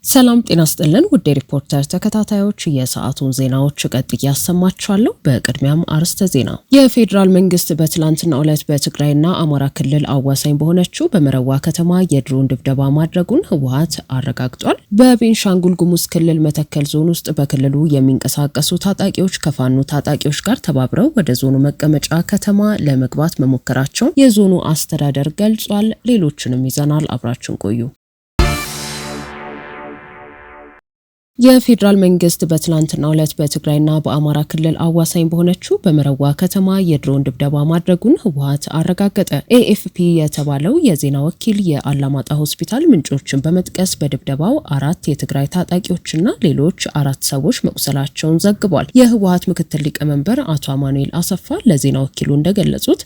ሰላም ጤና ይስጥልን ውድ ሪፖርተር ተከታታዮች የሰዓቱን ዜናዎች ቀጥዬ ያሰማችኋለሁ። በቅድሚያም አርዕስተ ዜና። የፌዴራል መንግስት በትላንትናው ዕለት በትግራይና አማራ ክልል አዋሳኝ በሆነችው በመረዋ ከተማ የድሮን ድብደባ ማድረጉን ህወሓት አረጋግጧል። በቤንሻንጉል ጉሙዝ ክልል መተከል ዞን ውስጥ በክልሉ የሚንቀሳቀሱ ታጣቂዎች ከፋኖ ታጣቂዎች ጋር ተባብረው ወደ ዞኑ መቀመጫ ከተማ ለመግባት መሞከራቸውን የዞኑ አስተዳደር ገልጿል። ሌሎችንም ይዘናል። አብራችሁን ቆዩ። የፌዴራል መንግስት በትላንትናው ዕለት በትግራይና በአማራ ክልል አዋሳኝ በሆነችው በመረዋ ከተማ የድሮን ድብደባ ማድረጉን ህወሓት አረጋገጠ። ኤኤፍፒ የተባለው የዜና ወኪል የአላማጣ ሆስፒታል ምንጮችን በመጥቀስ በድብደባው 4 የትግራይ ታጣቂዎችና ሌሎች 4 ሰዎች መቁሰላቸውን ዘግቧል። የህወሓት ምክትል ሊቀመንበር አቶ አማኑኤል አሰፋ ለዜና ወኪሉ እንደገለጹት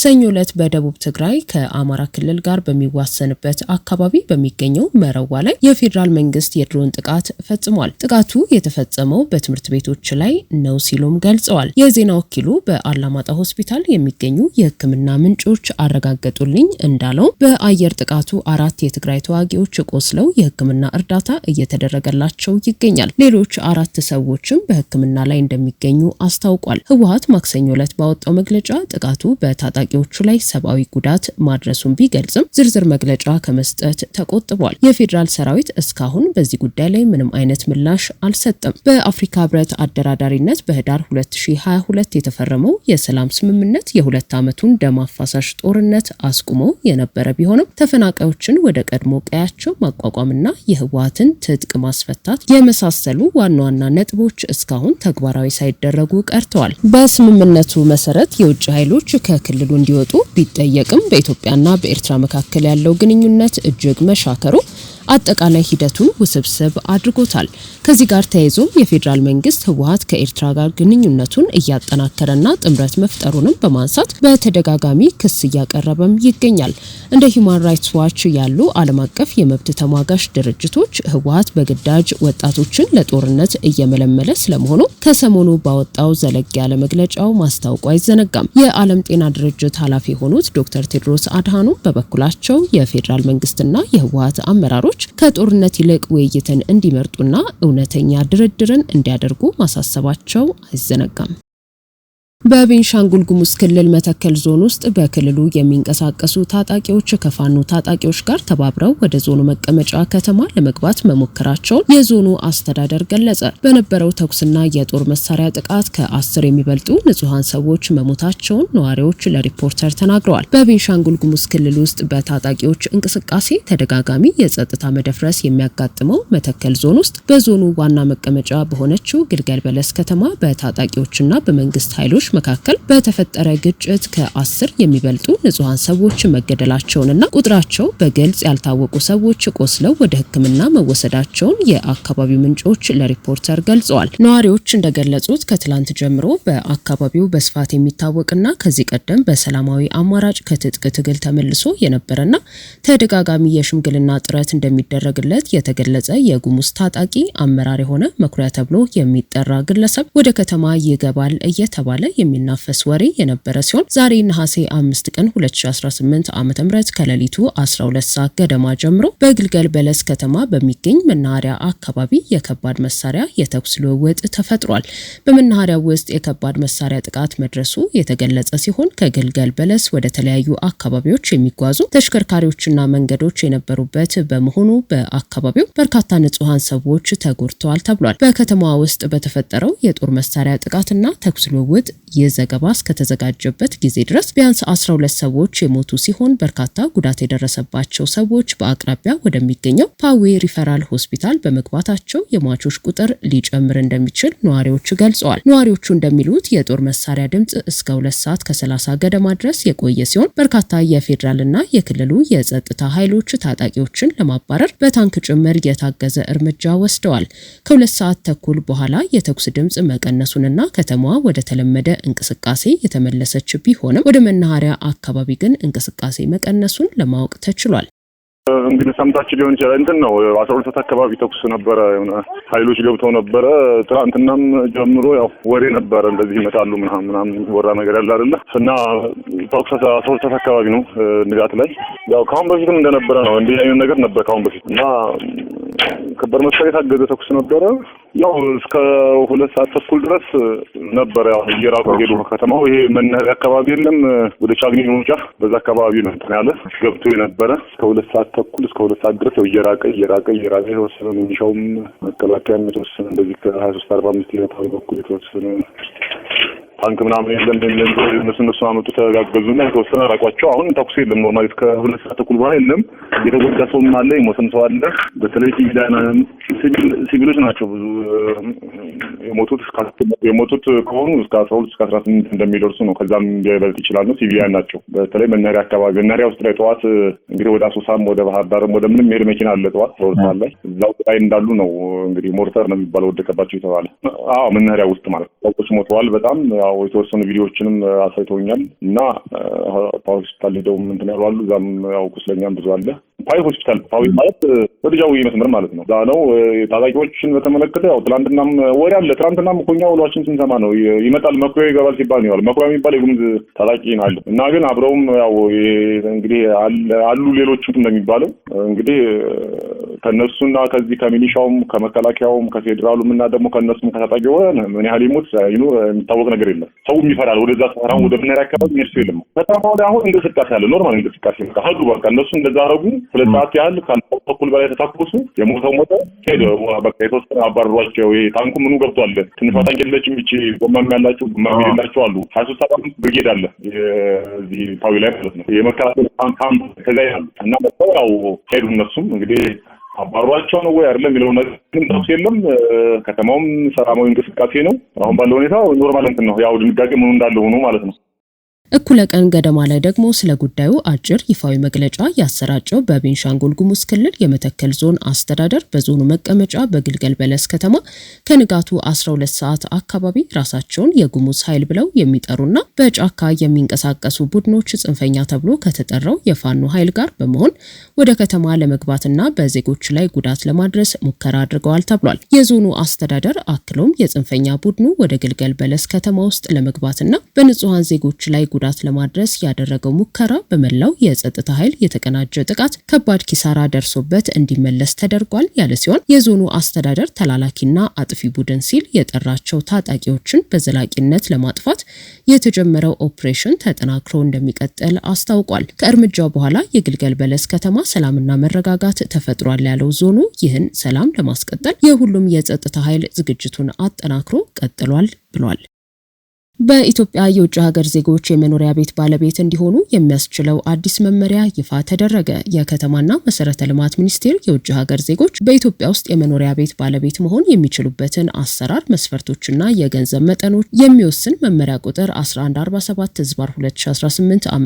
ሰኞ ዕለት በደቡብ ትግራይ ከአማራ ክልል ጋር በሚዋሰንበት አካባቢ በሚገኘው መረዋ ላይ የፌዴራል መንግስት የድሮን ጥቃት ፈጽሟል። ጥቃቱ የተፈጸመው በትምህርት ቤቶች ላይ ነው ሲሉም ገልጸዋል። የዜና ወኪሉ በአላማጣ ሆስፒታል የሚገኙ የህክምና ምንጮች አረጋገጡልኝ እንዳለው በአየር ጥቃቱ 4 የትግራይ ተዋጊዎች ቆስለው የህክምና እርዳታ እየተደረገላቸው ይገኛል። ሌሎች 4 ሰዎችም በህክምና ላይ እንደሚገኙ አስታውቋል። ህወሓት ማክሰኞ ዕለት ባወጣው መግለጫ ጥቃቱ በታጣቂዎቹ ላይ ሰብአዊ ጉዳት ማድረሱን ቢገልጽም ዝርዝር መግለጫ ከመስጠት ተቆጥቧል። የፌዴራል ሰራዊት እስካሁን በዚህ ጉዳይ ላይ ምንም አይነት ምላሽ አልሰጠም። በአፍሪካ ህብረት አደራዳሪነት በህዳር 2022 የተፈረመው የሰላም ስምምነት የሁለት ዓመቱን ደም አፋሳሽ ጦርነት አስቁሞ የነበረ ቢሆንም ተፈናቃዮችን ወደ ቀድሞ ቀያቸው ማቋቋምና የህወሓትን ትጥቅ ማስፈታት የመሳሰሉ ዋና ዋና ነጥቦች እስካሁን ተግባራዊ ሳይደረጉ ቀርተዋል። በስምምነቱ መሰረት የውጭ ኃይሎች ከክልሉ እንዲወጡ ቢጠየቅም በኢትዮጵያና በኤርትራ መካከል ያለው ግንኙነት እጅግ መሻከሩ አጠቃላይ ሂደቱን ውስብስብ አድርጎታል። ከዚህ ጋር ተያይዞ የፌዴራል መንግስት ህወሓት ከኤርትራ ጋር ግንኙነቱን እያጠናከረና ጥምረት መፍጠሩንም በማንሳት በተደጋጋሚ ክስ እያቀረበም ይገኛል። እንደ ሂውማን ራይትስ ዋች ያሉ ዓለም አቀፍ የመብት ተሟጋች ድርጅቶች ህወሓት በግዳጅ ወጣቶችን ለጦርነት እየመለመለ ስለመሆኑ ከሰሞኑ ባወጣው ዘለግ ያለ መግለጫው ማስታወቁ አይዘነጋም። የዓለም ጤና ድርጅት ኃላፊ የሆኑት ዶክተር ቴድሮስ አድሃኖም በበኩላቸው የፌዴራል መንግስትና የህወሓት አመራሮች ከጦርነት ይልቅ ውይይትን እንዲመርጡና እውነተኛ ድርድርን እንዲያደርጉ ማሳሰባቸው አይዘነጋም። በቤንሻንጉል ጉሙዝ ክልል መተከል ዞን ውስጥ በክልሉ የሚንቀሳቀሱ ታጣቂዎች ከፋኖ ታጣቂዎች ጋር ተባብረው ወደ ዞኑ መቀመጫ ከተማ ለመግባት መሞከራቸውን የዞኑ አስተዳደር ገለጸ። በነበረው ተኩስና የጦር መሳሪያ ጥቃት ከ10 የሚበልጡ ንጹሃን ሰዎች መሞታቸውን ነዋሪዎች ለሪፖርተር ተናግረዋል። በቤንሻንጉል ጉሙዝ ክልል ውስጥ በታጣቂዎች እንቅስቃሴ ተደጋጋሚ የጸጥታ መደፍረስ የሚያጋጥመው መተከል ዞን ውስጥ በዞኑ ዋና መቀመጫ በሆነችው ግልገል በለስ ከተማ በታጣቂዎችና በመንግስት ኃይሎች መካከል በተፈጠረ ግጭት ከ10 የሚበልጡ ንጹሃን ሰዎች መገደላቸውንና ቁጥራቸው በግልጽ ያልታወቁ ሰዎች ቆስለው ወደ ሕክምና መወሰዳቸውን የአካባቢው ምንጮች ለሪፖርተር ገልጸዋል። ነዋሪዎች እንደገለጹት ከትላንት ጀምሮ በአካባቢው በስፋት የሚታወቅና ከዚህ ቀደም በሰላማዊ አማራጭ ከትጥቅ ትግል ተመልሶ የነበረና ተደጋጋሚ የሽምግልና ጥረት እንደሚደረግለት የተገለጸ የጉሙዝ ታጣቂ አመራር የሆነ መኩሪያ ተብሎ የሚጠራ ግለሰብ ወደ ከተማ ይገባል እየተባለ የሚናፈስ ወሬ የነበረ ሲሆን ዛሬ ነሐሴ 5 ቀን 2018 ዓ.ም ከሌሊቱ 12 ሰዓት ገደማ ጀምሮ በግልገል በለስ ከተማ በሚገኝ መናኸሪያ አካባቢ የከባድ መሳሪያ የተኩስ ልውውጥ ተፈጥሯል። በመናኸሪያው ውስጥ የከባድ መሳሪያ ጥቃት መድረሱ የተገለጸ ሲሆን ከግልገል በለስ ወደ ተለያዩ አካባቢዎች የሚጓዙ ተሽከርካሪዎችና መንገዶች የነበሩበት በመሆኑ በአካባቢው በርካታ ንጹሃን ሰዎች ተጎድተዋል ተብሏል። በከተማዋ ውስጥ በተፈጠረው የጦር መሳሪያ ጥቃትና ተኩስ ልውውጥ ይህ ዘገባ እስከተዘጋጀበት ጊዜ ድረስ ቢያንስ 12 ሰዎች የሞቱ ሲሆን በርካታ ጉዳት የደረሰባቸው ሰዎች በአቅራቢያ ወደሚገኘው ፓዌ ሪፈራል ሆስፒታል በመግባታቸው የሟቾች ቁጥር ሊጨምር እንደሚችል ነዋሪዎች ገልጸዋል። ነዋሪዎቹ እንደሚሉት የጦር መሳሪያ ድምጽ እስከ 2 ሰዓት ከ30 ገደማ ድረስ የቆየ ሲሆን በርካታ የፌዴራልና የክልሉ የጸጥታ ኃይሎች ታጣቂዎችን ለማባረር በታንክ ጭምር የታገዘ እርምጃ ወስደዋል። ከ2 ሰዓት ተኩል በኋላ የተኩስ ድምጽ መቀነሱንና ከተማዋ ወደ ተለመደ እንቅስቃሴ የተመለሰች ቢሆንም ወደ መናኸሪያ አካባቢ ግን እንቅስቃሴ መቀነሱን ለማወቅ ተችሏል። እንግዲህ ሰምታችሁ ሊሆን ይችላል እንትን ነው 12 አካባቢ ተኩስ ነበረ ኃይሎች ገብተው ነበረ ትናንትናም ጀምሮ ያው ወሬ ነበረ እንደዚህ ይመጣሉ ምናምን ወራ ነገር ያለ አይደለ እና ተኩስ 12 አካባቢ ነው ንጋት ላይ ያው ካሁን በፊትም እንደነበረ ነው እንዲህ አይነት ነገር ነበር ካሁን በፊት እና ከበር መሳሪያ ታገዘ ተኩስ ነበረ ያው እስከ 2 ሰዓት ተኩል ድረስ ነበር ያው እየራቁ ሄዱ ከተማው ይሄ መናኸሪያ አካባቢ የለም ወደ ቻግኒ መውጫ በዛ አካባቢ ነው ያለ ገብቶ የነበረ እስከ 2 ሰዓት ተኩል እስከ 2 ሰዓት ድረስ እየራቀ የተወሰነ ሚሊሻውም መከላከያም የተወሰነ እንደዚህ ከ2345 የታው በኩል የተወሰነ ታንክ ምናምን የለም እነሱ አመጡ ተጋገዙና የተወሰነ ራቋቸው አሁን ተኩስ የለም ኖርማሊ እስከ 2 ሰዓት ተኩል በኋላ የለም የተጎዳ ሰውም አለ የሞተም ሰው አለ በተለይ ሲቪሎች ናቸው ብዙ የሞቱት ከሆኑ እስከ 12 እስከ 18 እንደሚደርሱ ነው ከዛም ሊበልጥ ይችላል ነው ሲቪሊያን ናቸው በተለይ መናኸሪያ አካባቢ መናኸሪያ ውስጥ ላይ ጠዋት እንግዲህ ወደ አሶሳም ወደ ባህር ዳርም ወደ ምንም ሄድ መኪና አለ ጠዋት ወርታል ላይ እዛው ላይ እንዳሉ ነው እንግዲህ ሞርተር ነው የሚባለው ወደቀባቸው ይተባለ መናኸሪያ ውስጥ ማለት ሰዎች ሞተዋል በጣም ያው የተወሰኑ ቪዲዮዎችንም አሳይተውኛል እና ሆስፒታል ሄደው እንትን ያሉ አሉ እዛም ያው ቁስለኛም ብዙ አለ ፓይ ሆስፒታል ፓዊ ማለት ወደጃው መስመር ማለት ነው ዳ ነው ታጣቂዎችን በተመለከተ ያው ትላንትናም ወሬ አለ ትላንትናም ኮኛ ውሏችን ስንሰማ ነው ይመጣል መኩሪያ ይገባል ሲባል ነው መኩሪያ የሚባል የጉምዝ ታጣቂ ነው አለ እና ግን አብረውም ያው እንግዲህ አሉ ሌሎችም እንደሚባለው እንግዲህ ከነሱና ከዚህ ከሚሊሻውም ከመከላከያውም ከፌደራሉም እና ደግሞ ከነሱም ከታጣቂው ምን ያህል ይሞት ይኖር የሚታወቅ ነገር የለም ሰውም ይፈራል ወደዛ ተራው ወደ መናኸሪያ አካባቢ ምንም የለም ከተማው ላይ አሁን እንቅስቃሴ አለ ኖርማል እንቅስቃሴ ካሉ በቃ እነሱ እንደዛ አረጉ 2 ሰዓት ያህል ካልተኩል በላይ ተታኩሱ የሞተው ሄደ በቃ የተወሰነ አባሯቸው ይሄ ታንኩ ምኑ ገብቷል ትንሽ ታንክ የለችም እቺ ጎማም ያላቸው ጎማም የሌላቸው አሉ 23 ብርጌድ አለ እዚህ ፓዊ ላይ ማለት ነው የመከላከያ ታንክ ከዛ ያሉ እና በቃ ያው ሄዱ እነሱም እንግዲህ አባሯቸው ነው ወይ አይደለም የሚለው ነገር ግን ተኩስ የለም ከተማውም ሰላማዊ እንቅስቃሴ ነው አሁን ባለው ሁኔታ ኖርማል እንትን ነው ያው ድንጋጤ ምኑ እንዳለ ሆኖ ማለት ነው እኩለ ቀን ገደማ ላይ ደግሞ ስለ ጉዳዩ አጭር ይፋዊ መግለጫ ያሰራጨው በቤንሻንጉል ጉሙዝ ክልል የመተከል ዞን አስተዳደር በዞኑ መቀመጫ በግልገል በለስ ከተማ ከንጋቱ 12 ሰዓት አካባቢ ራሳቸውን የጉሙዝ ኃይል ብለው የሚጠሩና በጫካ የሚንቀሳቀሱ ቡድኖች ጽንፈኛ ተብሎ ከተጠራው የፋኖ ኃይል ጋር በመሆን ወደ ከተማ ለመግባትና በዜጎች ላይ ጉዳት ለማድረስ ሙከራ አድርገዋል ተብሏል። የዞኑ አስተዳደር አክሎም የጽንፈኛ ቡድኑ ወደ ግልገል በለስ ከተማ ውስጥ ለመግባትና በንጹሃን ዜጎች ላይ ጉዳት ለማድረስ ያደረገው ሙከራ በመላው የጸጥታ ኃይል የተቀናጀ ጥቃት ከባድ ኪሳራ ደርሶበት እንዲመለስ ተደርጓል ያለ ሲሆን የዞኑ አስተዳደር ተላላኪና አጥፊ ቡድን ሲል የጠራቸው ታጣቂዎችን በዘላቂነት ለማጥፋት የተጀመረው ኦፕሬሽን ተጠናክሮ እንደሚቀጥል አስታውቋል። ከእርምጃው በኋላ የግልገል በለስ ከተማ ሰላምና መረጋጋት ተፈጥሯል ያለው ዞኑ ይህን ሰላም ለማስቀጠል የሁሉም የጸጥታ ኃይል ዝግጅቱን አጠናክሮ ቀጥሏል ብሏል። በኢትዮጵያ የውጭ ሀገር ዜጎች የመኖሪያ ቤት ባለቤት እንዲሆኑ የሚያስችለው አዲስ መመሪያ ይፋ ተደረገ። የከተማና መሰረተ ልማት ሚኒስቴር የውጭ ሀገር ዜጎች በኢትዮጵያ ውስጥ የመኖሪያ ቤት ባለቤት መሆን የሚችሉበትን አሰራር መስፈርቶችና የገንዘብ መጠኖች የሚወስን መመሪያ ቁጥር 1147/2018 ዓ.ም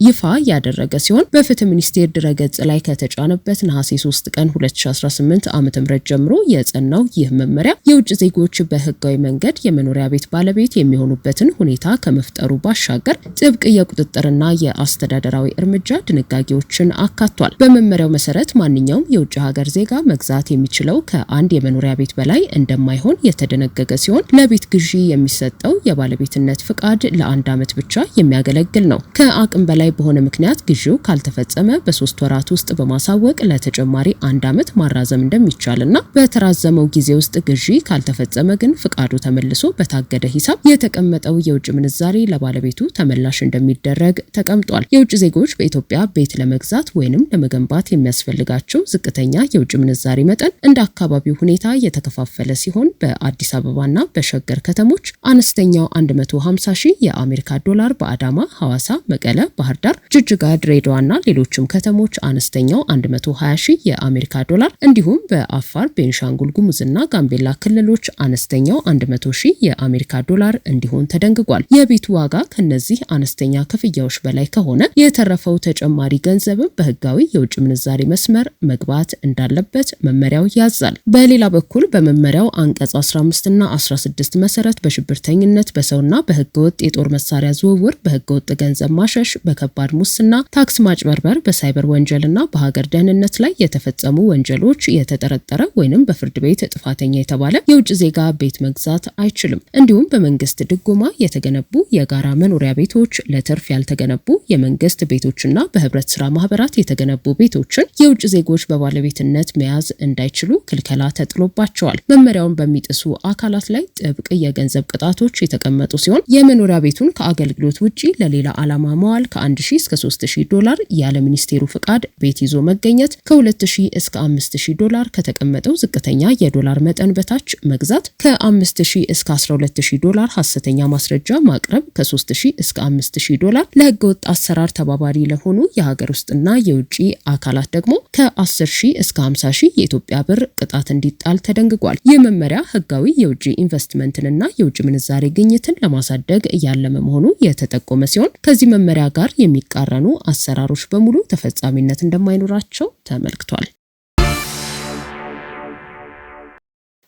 ይፋ ያደረገ ሲሆን በፍትህ ሚኒስቴር ድረገጽ ላይ ከተጫነበት ነሐሴ 3 ቀን 2018 ዓ.ም ጀምሮ የጸናው ይህ መመሪያ የውጭ ዜጎች በህጋዊ መንገድ የመኖሪያ ቤት ባለቤት የሚሆኑበት ሁኔታ ከመፍጠሩ ባሻገር ጥብቅ የቁጥጥርና የአስተዳደራዊ እርምጃ ድንጋጌዎችን አካቷል። በመመሪያው መሰረት ማንኛውም የውጭ ሀገር ዜጋ መግዛት የሚችለው ከአንድ የመኖሪያ ቤት በላይ እንደማይሆን የተደነገገ ሲሆን ለቤት ግዢ የሚሰጠው የባለቤትነት ፍቃድ ለ1 ዓመት ብቻ የሚያገለግል ነው። ከአቅም በላይ በሆነ ምክንያት ግዢው ካልተፈጸመ በ3 ወራት ውስጥ በማሳወቅ ለተጨማሪ 1 ዓመት ማራዘም እንደሚቻልና በተራዘመው ጊዜ ውስጥ ግዢ ካልተፈጸመ ግን ፍቃዱ ተመልሶ በታገደ ሂሳብ የተቀመጠ የውጭ ምንዛሪ ለባለቤቱ ተመላሽ እንደሚደረግ ተቀምጧል። የውጭ ዜጎች በኢትዮጵያ ቤት ለመግዛት ወይንም ለመገንባት የሚያስፈልጋቸው ዝቅተኛ የውጭ ምንዛሪ መጠን እንደ አካባቢው ሁኔታ የተከፋፈለ ሲሆን በአዲስ አበባና በሸገር ከተሞች አነስተኛው 150,000 የአሜሪካ ዶላር፣ በአዳማ፣ ሐዋሳ፣ መቀለ፣ ባህር ዳር፣ ጅጅጋ፣ ድሬዳዋና ሌሎችም ከተሞች አነስተኛው 120,000 የአሜሪካ ዶላር እንዲሁም በአፋር፣ ቤንሻንጉል ጉሙዝና ጋምቤላ ክልሎች አነስተኛው 100,000 የአሜሪካ ዶላር እንዲሆን ተደንግጓል። የቤቱ ዋጋ ከነዚህ አነስተኛ ክፍያዎች በላይ ከሆነ የተረፈው ተጨማሪ ገንዘብም በህጋዊ የውጭ ምንዛሬ መስመር መግባት እንዳለበት መመሪያው ያዛል። በሌላ በኩል በመመሪያው አንቀጽ 15 እና 16 መሰረት በሽብርተኝነት፣ በሰውና በህገወጥ የጦር መሳሪያ ዝውውር፣ በህገወጥ ገንዘብ ማሸሽ፣ በከባድ ሙስና፣ ታክስ ማጭበርበር፣ በሳይበር ወንጀልና በሀገር ደህንነት ላይ የተፈጸሙ ወንጀሎች የተጠረጠረ ወይንም በፍርድ ቤት ጥፋተኛ የተባለ የውጭ ዜጋ ቤት መግዛት አይችልም። እንዲሁም በመንግስት ድጎማ የተገነቡ የጋራ መኖሪያ ቤቶች፣ ለትርፍ ያልተገነቡ የመንግስት ቤቶችና በህብረት ስራ ማህበራት የተገነቡ ቤቶችን የውጭ ዜጎች በባለቤትነት መያዝ እንዳይችሉ ክልከላ ተጥሎባቸዋል። መመሪያውን በሚጥሱ አካላት ላይ ጥብቅ የገንዘብ ቅጣቶች የተቀመጡ ሲሆን የመኖሪያ ቤቱን ከአገልግሎት ውጪ ለሌላ ዓላማ መዋል ከ1000 እስከ $3000 ያለ ሚኒስቴሩ ፍቃድ ቤት ይዞ መገኘት፣ ከ2000 እስከ $5000 ከተቀመጠው ዝቅተኛ የዶላር መጠን በታች መግዛት፣ ከ5000 እስከ $12000 ሐሰተኛ ማስረጃ ማቅረብ፣ ከ3000 እስከ $5000 ለህገወጥ አሰራር ተባባሪ ለሆኑ የሀገር ውስጥና የውጭ አካላት ደግሞ ከ10000 እስከ 50000 የኢትዮጵያ ብር ቅጣት እንዲጣል ተደንግጓል። ይህ መመሪያ ህጋዊ የውጭ ኢንቨስትመንትንና የውጭ ምንዛሬ ግኝትን ለማሳደግ ያለመ መሆኑ የተጠቆመ ሲሆን ከዚህ መመሪያ ጋር የሚቃረኑ አሰራሮች በሙሉ ተፈጻሚነት እንደማይኖራቸው ተመልክቷል።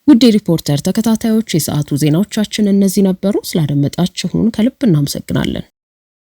ውድ ሪፖርተር ተከታታዮች የሰዓቱ ዜናዎቻችን እነዚህ ነበሩ። ስላደመጣችሁን ከልብ እናመሰግናለን።